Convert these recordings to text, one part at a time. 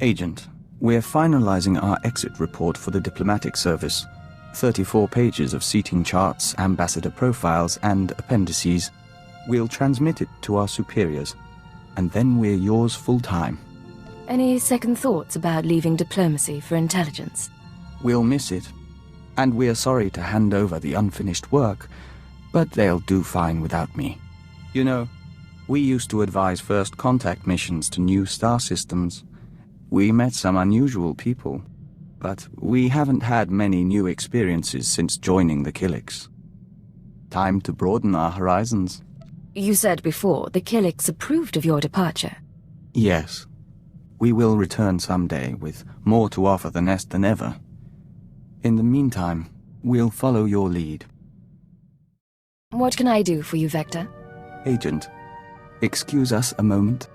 Agent, we're finalizing our exit report for the Diplomatic Service. 34 pages of seating charts, ambassador profiles, and appendices. We'll transmit it to our superiors, and then we're yours full-time. Any second thoughts about leaving diplomacy for intelligence? We'll miss it, and we're sorry to hand over the unfinished work, but they'll do fine without me. You know, we used to advise first contact missions to new star systems. We met some unusual people, but we haven't had many new experiences since joining the Killiks. Time to broaden our horizons. You said before the Killiks approved of your departure. Yes. We will return someday with more to offer the nest than ever. In the meantime, we'll follow your lead. What can I do for you, Vector? Agent, excuse us a moment.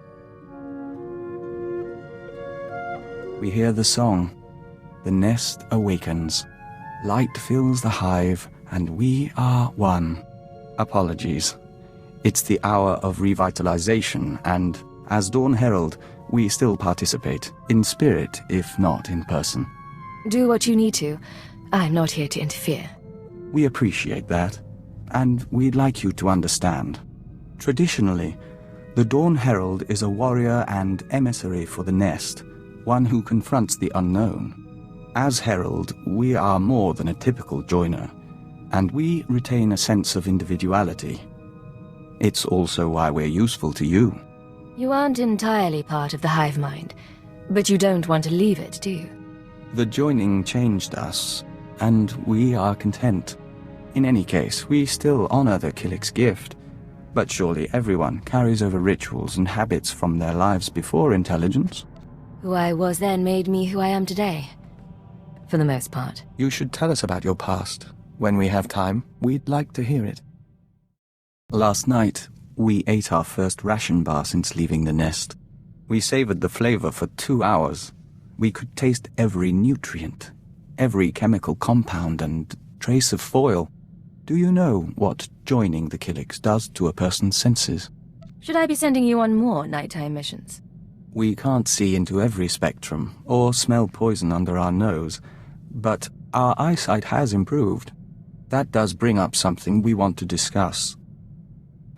We hear the song. The nest awakens. Light fills the hive, and we are one. Apologies. It's the hour of revitalization, and as Dawn Herald, we still participate, in spirit, if not in person. Do what you need to. I'm not here to interfere. We appreciate that, and we'd like you to understand. Traditionally, the Dawn Herald is a warrior and emissary for the nest, one who confronts the unknown. As Herald, we are more than a typical joiner, and we retain a sense of individuality. It's also why we're useful to you. You aren't entirely part of the hive mind, but you don't want to leave it, do you? The joining changed us, and we are content. In any case, we still honor the Killiks' gift, but surely everyone carries over rituals and habits from their lives before intelligence. Who I was then made me who I am today. For the most part. You should tell us about your past. When we have time, we'd like to hear it. Last night, we ate our first ration bar since leaving the nest. We savored the flavor for 2 hours. We could taste every nutrient, every chemical compound and trace of foil. Do you know what joining the Killiks does to a person's senses? Should I be sending you on more nighttime missions? We can't see into every spectrum, or smell poison under our nose, but our eyesight has improved. That does bring up something we want to discuss.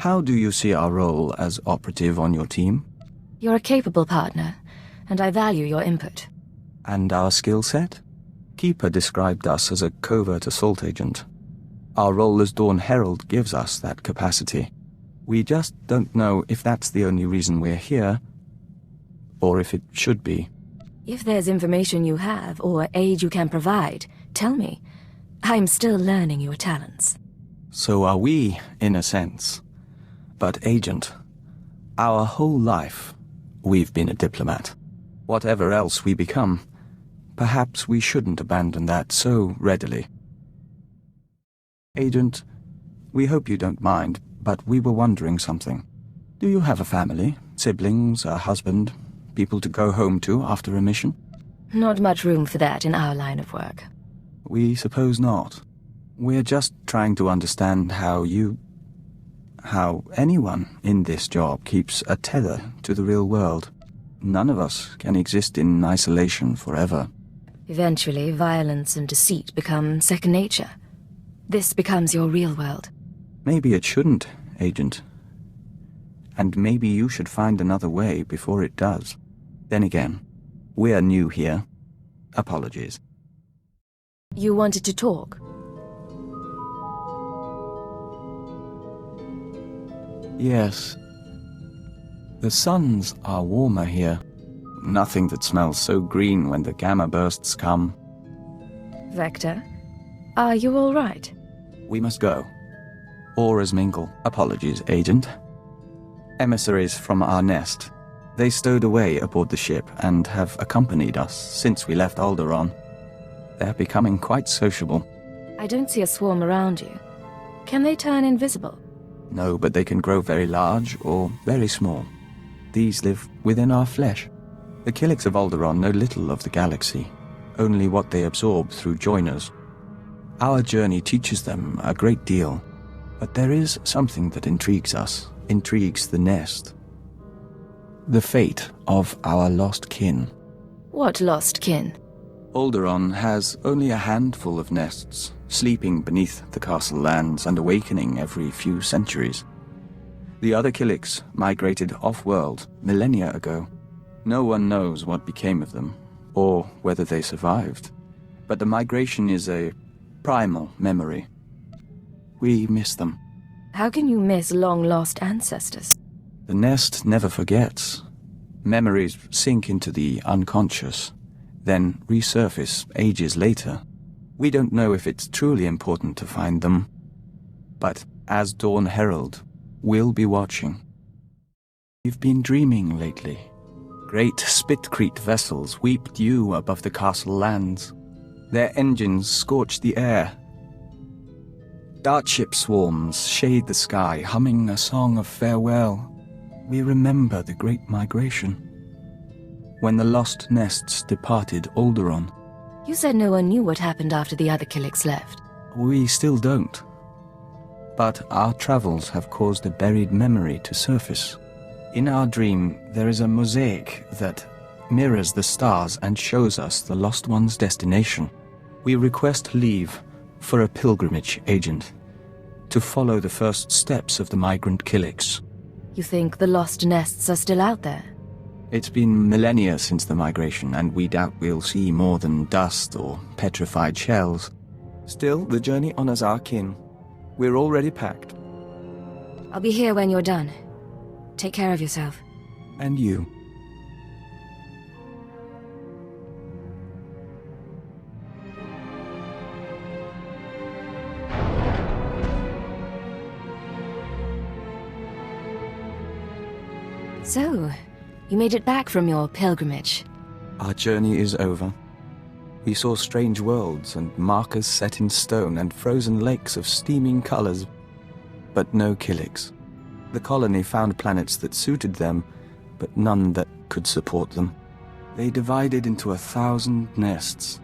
How do you see our role as operative on your team? You're a capable partner, and I value your input. And our skill set? Keeper described us as a covert assault agent. Our role as Dawn Herald gives us that capacity. We just don't know if that's the only reason we're here, or if it should be. If there's information you have, or aid you can provide, tell me. I'm still learning your talents. So are we, in a sense. But, Agent, our whole life, we've been a diplomat. Whatever else we become, perhaps we shouldn't abandon that so readily. Agent, we hope you don't mind, but we were wondering something. Do you have a family, siblings, a husband, people to go home to after a mission? Not much room for that in our line of work. We suppose not. We're just trying to understand how anyone in this job keeps a tether to the real world. None of us can exist in isolation forever. Eventually, violence and deceit become second nature. This becomes your real world. Maybe it shouldn't, Agent. And maybe you should find another way before it does. Then again, we're new here. Apologies. You wanted to talk? Yes. The suns are warmer here. Nothing that smells so green when the gamma bursts come. Vector, are you all right? We must go. Auras mingle. Apologies, Agent. Emissaries from our nest. They stowed away aboard the ship and have accompanied us since we left Alderaan. They're becoming quite sociable. I don't see a swarm around you. Can they turn invisible? No, but they can grow very large or very small. These live within our flesh. The Killiks of Alderaan know little of the galaxy, only what they absorb through joiners. Our journey teaches them a great deal, but there is something that intrigues us, intrigues the nest. The fate of our lost kin. What lost kin? Alderaan has only a handful of nests, sleeping beneath the castle lands and awakening every few centuries. The other Killiks migrated off-world millennia ago. No one knows what became of them, or whether they survived. But the migration is a primal memory. We miss them. How can you miss long-lost ancestors? The nest never forgets. Memories sink into the unconscious, then resurface ages later. We don't know if it's truly important to find them. But as Dawn Herald, we'll be watching. You've been dreaming lately. Great Spitcrete vessels weep dew above the castle lands. Their engines scorch the air. Dartship swarms shade the sky, humming a song of farewell. We remember the Great Migration. When the lost nests departed Alderaan. You said no one knew what happened after the other Killiks left. We still don't. But our travels have caused a buried memory to surface. In our dream, there is a mosaic that mirrors the stars and shows us the lost one's destination. We request leave for a pilgrimage, Agent, to follow the first steps of the migrant Killiks. You think the lost nests are still out there? It's been millennia since the migration, and we doubt we'll see more than dust or petrified shells. Still, the journey honors our kin. We're already packed. I'll be here when you're done. Take care of yourself. And you. So, you made it back from your pilgrimage. Our journey is over. We saw strange worlds and markers set in stone and frozen lakes of steaming colors, but no Killiks. The colony found planets that suited them, but none that could support them. They divided into 1,000 nests,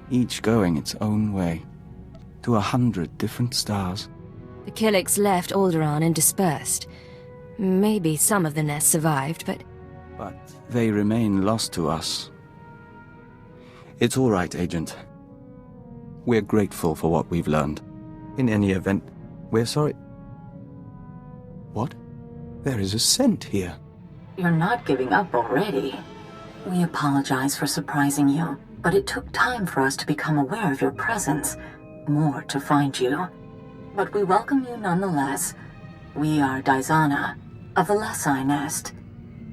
each going its own way, to 100 different stars. The Killiks left Alderaan and dispersed. Maybe some of the nests survived, but they remain lost to us. It's all right, Agent. We're grateful for what we've learned. In any event, we're sorry. What? There is a scent here. You're not giving up already. We apologize for surprising you, but it took time for us to become aware of your presence. More to find you. But we welcome you nonetheless. We are Dizana, of the Lesai Nest.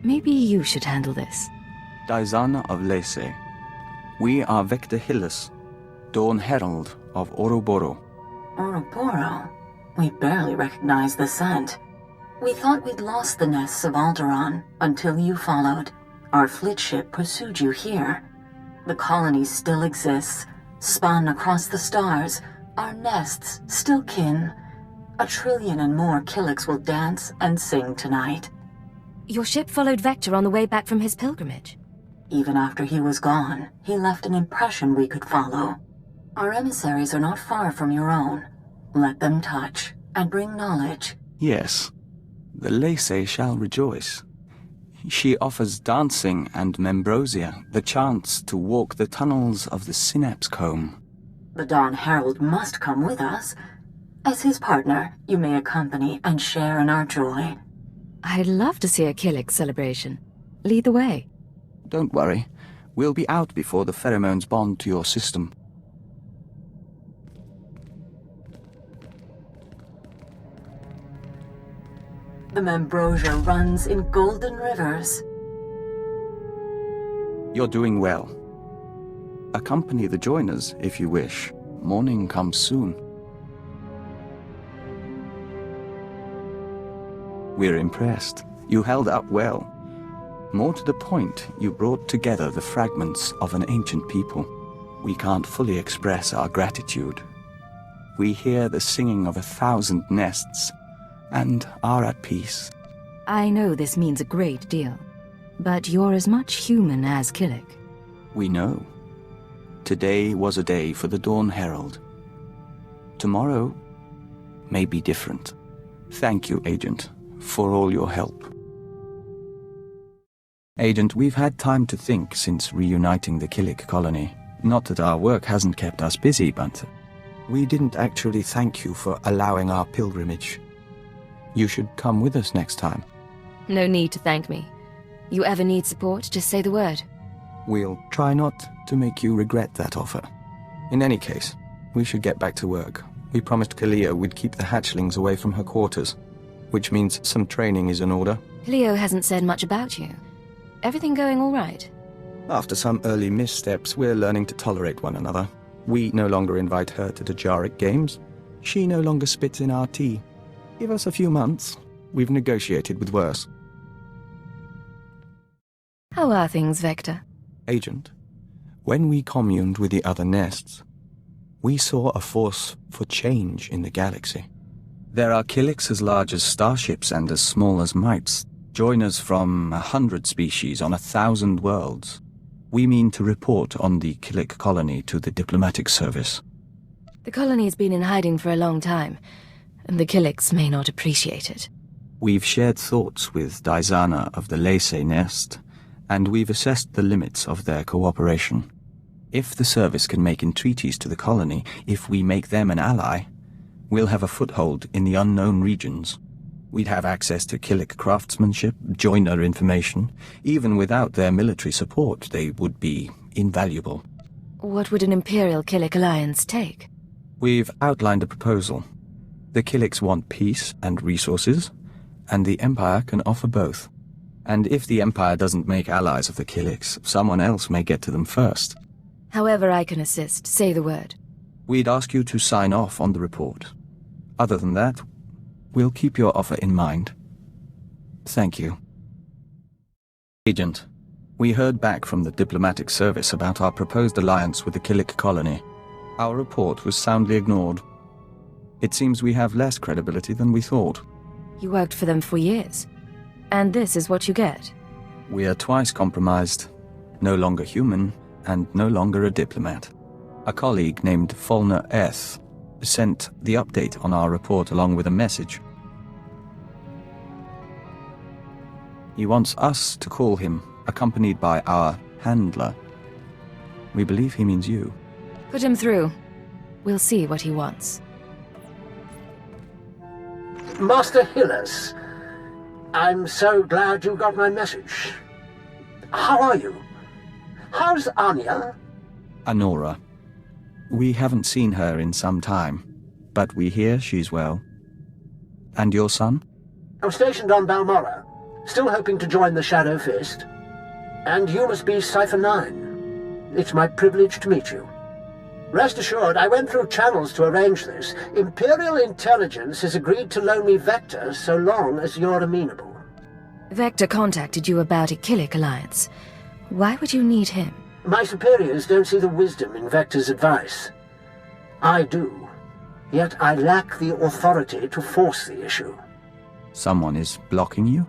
maybe you should handle this. Dizana of Lesai. We are Vector Hyllus, Dawn Herald of Oroboro. Oroboro? We barely recognize the scent. We thought we'd lost the nests of Alderaan until you followed. Our fleet ship pursued you here. The colony still exists, spun across the stars. Our nests still kin. 1 trillion and more Killiks will dance and sing tonight. Your ship followed Vector on the way back from his pilgrimage. Even after he was gone, he left an impression we could follow. Our emissaries are not far from your own. Let them touch and bring knowledge. Yes, the Lesai shall rejoice. She offers dancing and Membrosia the chance to walk the tunnels of the Synapse Comb. The Dawn Herald must come with us. As his partner, you may accompany and share in our joy. I'd love to see a Killiks celebration. Lead the way. Don't worry. We'll be out before the pheromones bond to your system. The Membrosia runs in golden rivers. You're doing well. Accompany the joiners if you wish. Morning comes soon. We're impressed. You held up well. More to the point, you brought together the fragments of an ancient people. We can't fully express our gratitude. We hear the singing of 1,000 nests, and are at peace. I know this means a great deal, but you're as much human as Killik. We know. Today was a day for the Dawn Herald. Tomorrow may be different. Thank you, Agent, for all your help. Agent, we've had time to think since reuniting the Killik colony. Not that our work hasn't kept us busy, but we didn't actually thank you for allowing our pilgrimage. You should come with us next time. No need to thank me. You ever need support, just say the word. We'll try not to make you regret that offer. In any case, we should get back to work. We promised Kalia we'd keep the hatchlings away from her quarters, which means some training is in order. Leo hasn't said much about you. Everything going all right? After some early missteps, we're learning to tolerate one another. We no longer invite her to the Jaric games. She no longer spits in our tea. Give us a few months. We've negotiated with worse. How are things, Vector? Agent, when we communed with the other nests, we saw a force for change in the galaxy. There are Killiks as large as starships and as small as mites, joiners from 100 species on 1,000 worlds. We mean to report on the Killik colony to the Diplomatic Service. The colony's been in hiding for a long time, and the Killiks may not appreciate it. We've shared thoughts with Daizana of the Lacey nest, and we've assessed the limits of their cooperation. If the service can make entreaties to the colony, if we make them an ally, we'll have a foothold in the unknown regions. We'd have access to Killik craftsmanship, joiner information. Even without their military support, they would be invaluable. What would an Imperial Killik alliance take? We've outlined a proposal. The Killiks want peace and resources, and the Empire can offer both. And if the Empire doesn't make allies of the Killiks, someone else may get to them first. However I can assist, say the word. We'd ask you to sign off on the report. Other than that, we'll keep your offer in mind. Thank you. Agent, we heard back from the Diplomatic Service about our proposed alliance with the Killik colony. Our report was soundly ignored. It seems we have less credibility than we thought. You worked for them for years. And this is what you get. We are twice compromised. No longer human, and no longer a diplomat. A colleague named Fulner S. sent the update on our report along with a message. He wants us to call him, accompanied by our handler. We believe he means you. Put him through. We'll see what he wants. Master Hyllus, I'm so glad you got my message. How are you? How's Anya? Anora. We haven't seen her in some time, but we hear she's well. And your son? I'm stationed on Balmora, still hoping to join the Shadow Fist. And you must be Cypher 9. It's my privilege to meet you. Rest assured, I went through channels to arrange this. Imperial Intelligence has agreed to loan me Vector so long as you're amenable. Vector contacted you about a Killik alliance. Why would you need him? My superiors don't see the wisdom in Vector's advice. I do. Yet I lack the authority to force the issue. Someone is blocking you?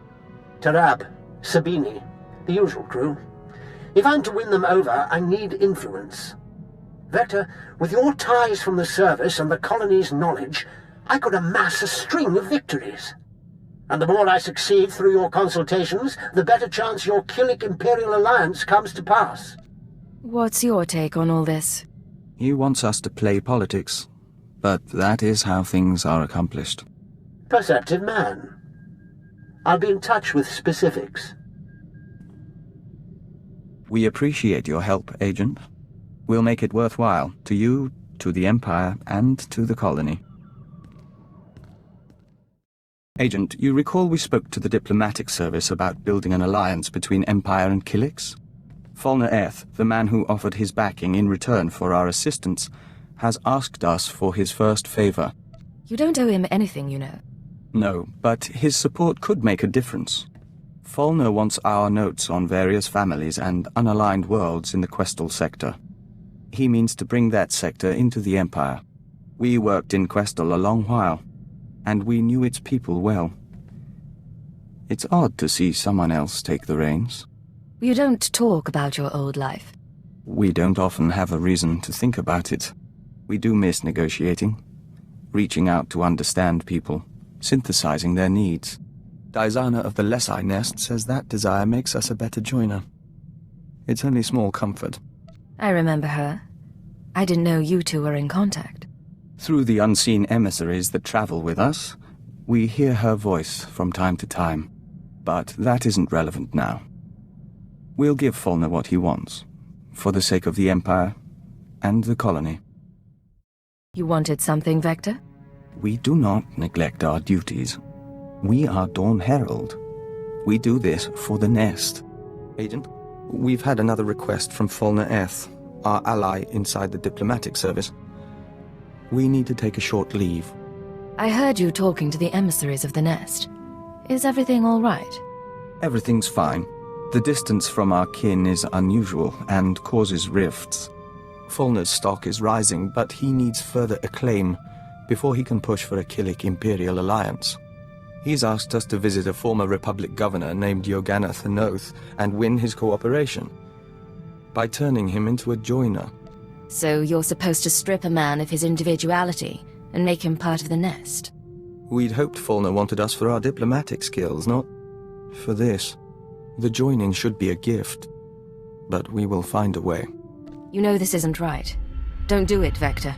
Tarab, Sabini, the usual crew. If I'm to win them over, I need influence. Vector, with your ties from the service and the colony's knowledge, I could amass a string of victories. And the more I succeed through your consultations, the better chance your Killik Imperial Alliance comes to pass. What's your take on all this? He wants us to play politics, but that is how things are accomplished. Perceptive man. I'll be in touch with specifics. We appreciate your help, Agent. We'll make it worthwhile, to you, to the Empire, and to the colony. Agent, you recall we spoke to the Diplomatic Service about building an alliance between Empire and Killiks? Fulner Eth, the man who offered his backing in return for our assistance, has asked us for his first favor. You don't owe him anything, you know. No, but his support could make a difference. Fulner wants our notes on various families and unaligned worlds in the Questal sector. He means to bring that sector into the Empire. We worked in Questal a long while, and we knew its people well. It's odd to see someone else take the reins. You don't talk about your old life. We don't often have a reason to think about it. We do miss negotiating, reaching out to understand people, synthesizing their needs. Dizana of the Lesai Nest says that desire makes us a better joiner. It's only small comfort. I remember her. I didn't know you two were in contact. Through the unseen emissaries that travel with us, we hear her voice from time to time. But that isn't relevant now. We'll give Fulner what he wants, for the sake of the Empire and the colony. You wanted something, Vector? We do not neglect our duties. We are Dawn Herald. We do this for the Nest. Agent, we've had another request from Fulner Eth, our ally inside the Diplomatic Service. We need to take a short leave. I heard you talking to the emissaries of the Nest. Is everything all right? Everything's fine. The distance from our kin is unusual and causes rifts. Fulner's stock is rising, but he needs further acclaim before he can push for a Killik Imperial alliance. He's asked us to visit a former Republic governor named Yoganath Anoth and win his cooperation by turning him into a joiner. So you're supposed to strip a man of his individuality and make him part of the Nest? We'd hoped Fulner wanted us for our diplomatic skills, not for this. The joining should be a gift, but we will find a way. You know this isn't right. Don't do it, Vector.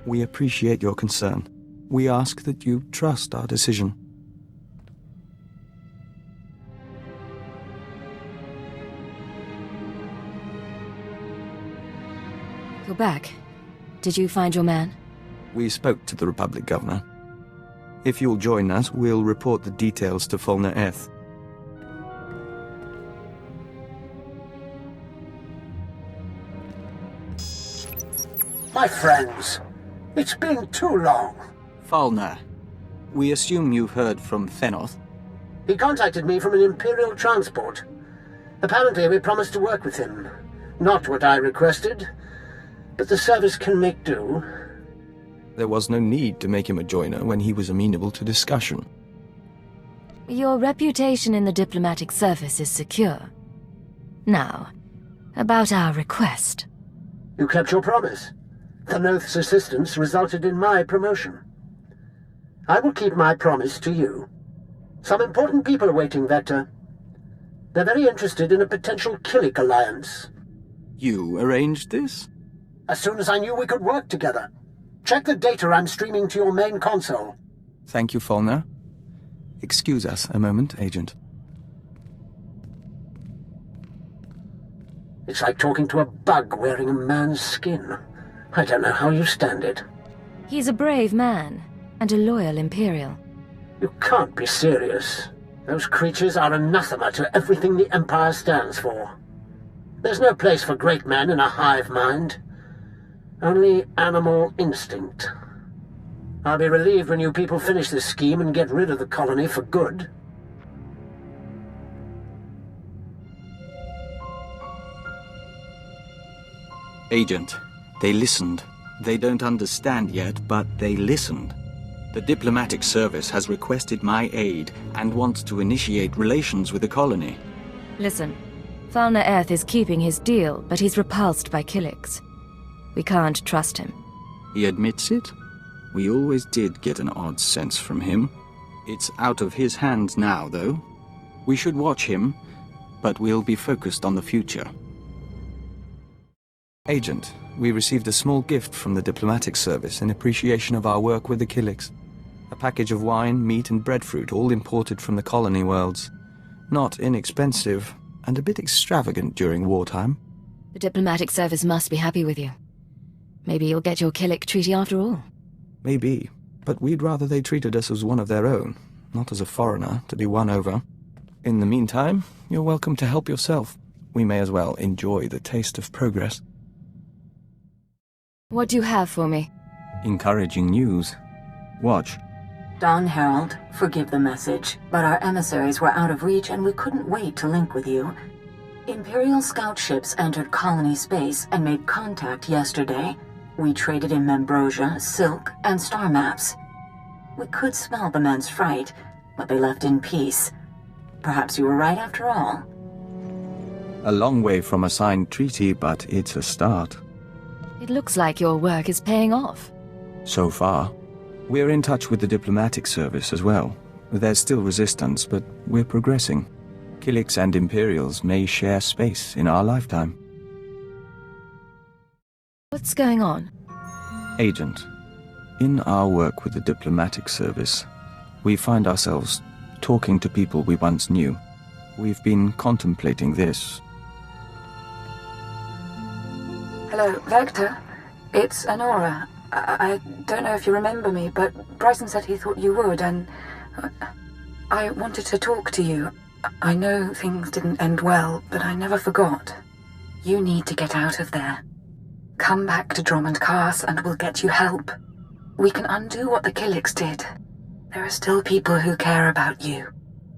We appreciate your concern. We ask that you trust our decision. You're back. Did you find your man? We spoke to the Republic Governor. If you'll join us, we'll report the details to Fulner Eth. My friends, it's been too long. Fulner, we assume you've heard from Thenoth. He contacted me from an Imperial transport. Apparently we promised to work with him. Not what I requested, but the service can make do. There was no need to make him a joiner when he was amenable to discussion. Your reputation in the diplomatic service is secure. Now, about our request. You kept your promise. Thenoth's assistance resulted in my promotion. I will keep my promise to you. Some important people are waiting, Vector. They're very interested in a potential Killik alliance. You arranged this? As soon as I knew we could work together. Check the data I'm streaming to your main console. Thank you, Fulner. Excuse us a moment, Agent. It's like talking to a bug wearing a man's skin. I don't know how you stand it. He's a brave man, and a loyal Imperial. You can't be serious. Those creatures are anathema to everything the Empire stands for. There's no place for great men in a hive mind. Only animal instinct. I'll be relieved when you people finish this scheme and get rid of the colony for good. Agent, they listened. They don't understand yet, but they listened. The Diplomatic Service has requested my aid and wants to initiate relations with the colony. Listen, Fulner Eth is keeping his deal, but he's repulsed by Killiks. We can't trust him. He admits it? We always did get an odd sense from him. It's out of his hands now, though. We should watch him, but we'll be focused on the future. Agent, we received a small gift from the Diplomatic Service in appreciation of our work with the Killiks. A package of wine, meat, and breadfruit, all imported from the colony worlds. Not inexpensive, and a bit extravagant during wartime. The Diplomatic Service must be happy with you. Maybe you'll get your Killik treaty after all. Maybe, but we'd rather they treated us as one of their own, not as a foreigner to be won over. In the meantime, you're welcome to help yourself. We may as well enjoy the taste of progress. What do you have for me? Encouraging news. Watch. Dawn Herald, forgive the message, but our emissaries were out of reach and we couldn't wait to link with you. Imperial scout ships entered colony space and made contact yesterday. We traded in Membrosia, silk, and star maps. We could smell the men's fright, but they left in peace. Perhaps you were right after all. A long way from a signed treaty, but it's a start. It looks like your work is paying off. So far. We're in touch with the Diplomatic Service as well. There's still resistance, but we're progressing. Killiks and Imperials may share space in our lifetime. What's going on? Agent, in our work with the Diplomatic Service, we find ourselves talking to people we once knew. We've been contemplating this. Hello, Vector. It's Anora. I don't know if you remember me, but Bryson said he thought you would, and I wanted to talk to you. I know things didn't end well, but I never forgot. You need to get out of there. Come back to Drummond Cast and we'll get you help. We can undo what the Killiks did. There are still people who care about you.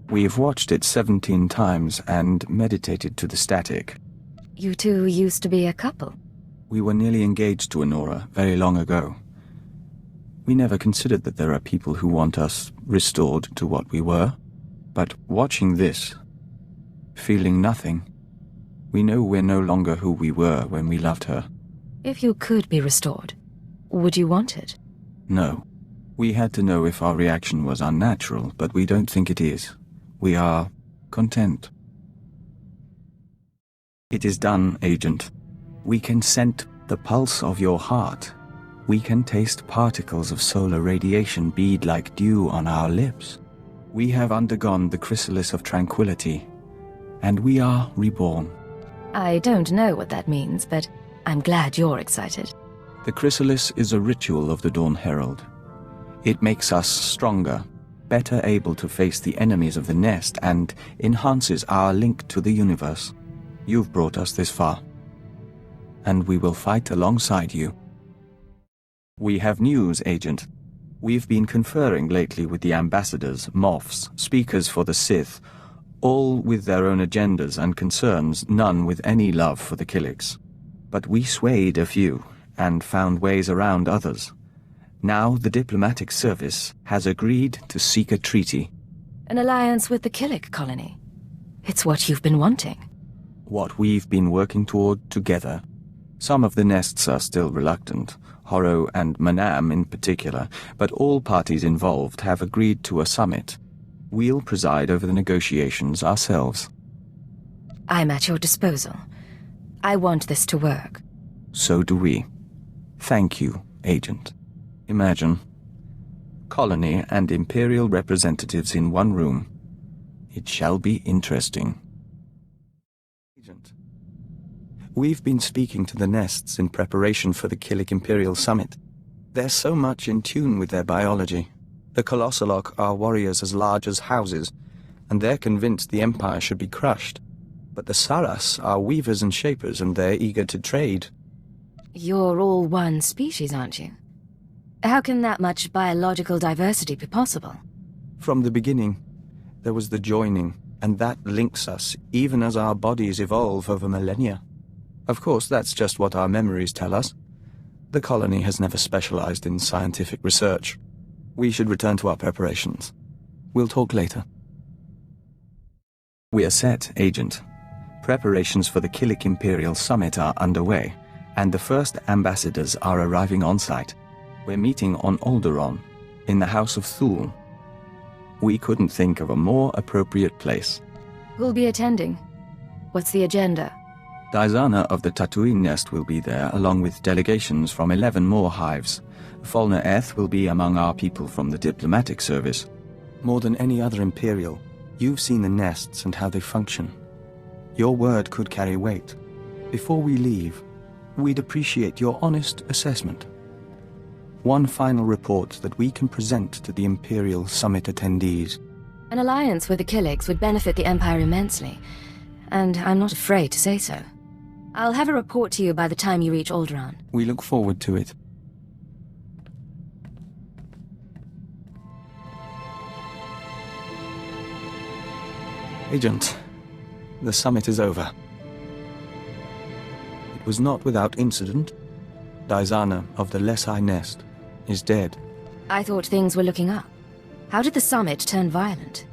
We've watched it 17 times and meditated to the static. You two used to be a couple. We were nearly engaged to Anora very long ago. We never considered that there are people who want us restored to what we were. But watching this, feeling nothing, we know we're no longer who we were when we loved her. If you could be restored, would you want it? No. We had to know if our reaction was unnatural, but we don't think it is. We are content. It is done, Agent. We can scent the pulse of your heart. We can taste particles of solar radiation bead like dew on our lips. We have undergone the chrysalis of tranquility, and we are reborn. I don't know what that means, but I'm glad you're excited. The chrysalis is a ritual of the Dawn Herald. It makes us stronger, better able to face the enemies of the nest, and enhances our link to the universe. You've brought us this far, and we will fight alongside you. We have news, Agent. We've been conferring lately with the ambassadors, moffs, speakers for the Sith, all with their own agendas and concerns, none with any love for the Killiks. But we swayed a few, and found ways around others. Now the Diplomatic Service has agreed to seek a treaty. An alliance with the Killik colony. It's what you've been wanting. What we've been working toward together. Some of the nests are still reluctant, Horro and Manam in particular, but all parties involved have agreed to a summit. We'll preside over the negotiations ourselves. I'm at your disposal. I want this to work. So do we. Thank you, Agent. Imagine. Colony and Imperial representatives in one room. It shall be interesting. Agent. We've been speaking to the nests in preparation for the Killik Imperial Summit. They're so much in tune with their biology. The Colossalok are warriors as large as houses, and they're convinced the Empire should be crushed. But the Saras are weavers and shapers, and they're eager to trade. You're all one species, aren't you? How can that much biological diversity be possible? From the beginning, there was the joining, and that links us, even as our bodies evolve over millennia. Of course, that's just what our memories tell us. The colony has never specialized in scientific research. We should return to our preparations. We'll talk later. We are set, Agent. Preparations for the Killik Imperial Summit are underway, and the first ambassadors are arriving on site. We're meeting on Alderaan, in the House of Thule. We couldn't think of a more appropriate place. Who'll be attending? What's the agenda? Diazana of the Tatooine Nest will be there, along with delegations from 11 more hives. Falna Eth will be among our people from the Diplomatic Service. More than any other Imperial, you've seen the nests and how they function. Your word could carry weight. Before we leave, we'd appreciate your honest assessment. One final report that we can present to the Imperial Summit attendees. An alliance with the Killiks would benefit the Empire immensely, and I'm not afraid to say so. I'll have a report to you by the time you reach Alderaan. We look forward to it. Agent, the summit is over. It was not without incident. Diazana of the Lesai Nest is dead. I thought things were looking up. How did the summit turn violent?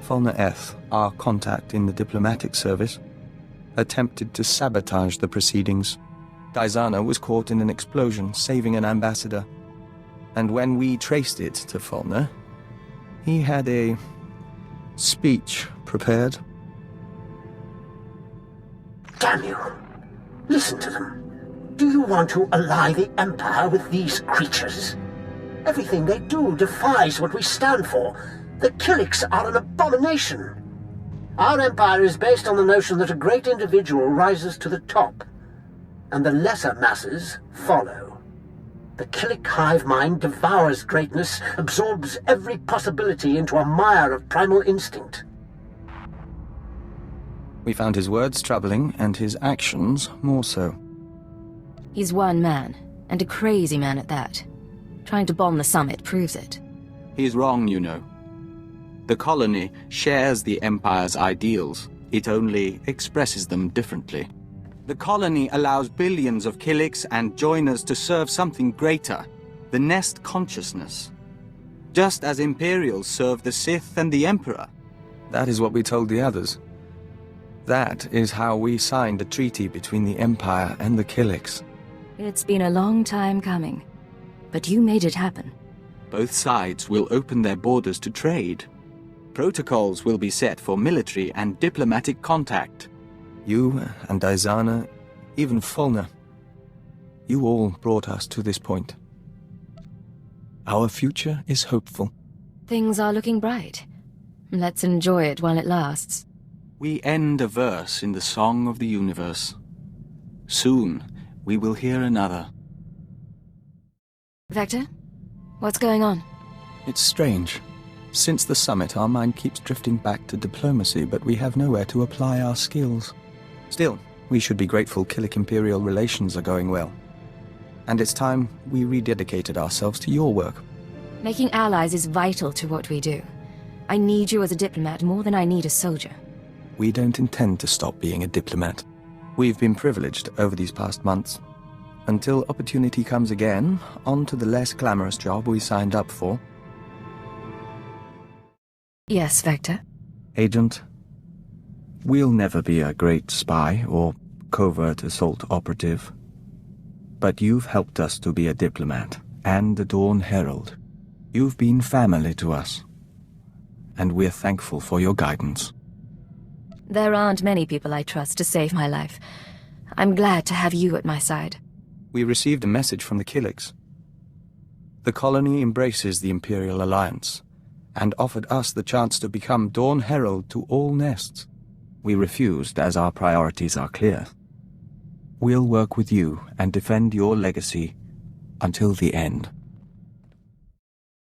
Falna Eth, our contact in the Diplomatic Service, attempted to sabotage the proceedings. Diazana was caught in an explosion, saving an ambassador. And when we traced it to Falna, He had a speech prepared. Damn you! Listen to them. Do you want to ally the Empire with these creatures? Everything they do defies what we stand for. The Killiks are an abomination. Our empire is based on the notion that a great individual rises to the top, and the lesser masses follow. The Killik hive mind devours greatness, absorbs every possibility into a mire of primal instinct. We found his words troubling, and his actions more so. He's one man, and a crazy man at that. Trying to bomb the summit proves it. He's wrong, you know. The colony shares the Empire's ideals. It only expresses them differently. The colony allows billions of Killiks and joiners to serve something greater, the Nest consciousness. Just as Imperials serve the Sith and the Emperor. That is what we told the others. That is how we signed a treaty between the Empire and the Killiks. It's been a long time coming, but you made it happen. Both sides will open their borders to trade. Protocols will be set for military and diplomatic contact. You and Izana, even Fulner, you all brought us to this point. Our future is hopeful. Things are looking bright. Let's enjoy it while it lasts. We end a verse in the Song of the Universe. Soon, we will hear another. Vector? What's going on? It's strange. Since the summit, our mind keeps drifting back to diplomacy, but we have nowhere to apply our skills. Still, we should be grateful Killik-Imperial relations are going well. And it's time we rededicated ourselves to your work. Making allies is vital to what we do. I need you as a diplomat more than I need a soldier. We don't intend to stop being a diplomat. We've been privileged over these past months. Until opportunity comes again, on to the less glamorous job we signed up for. Yes, Vector? Agent, we'll never be a great spy or covert assault operative. But you've helped us to be a diplomat and a Dawn Herald. You've been family to us. And we're thankful for your guidance. There aren't many people I trust to save my life. I'm glad to have you at my side. We received a message from the Killiks. The colony embraces the Imperial Alliance, and offered us the chance to become Dawn Herald to all nests. We refused, as our priorities are clear. We'll work with you and defend your legacy until the end.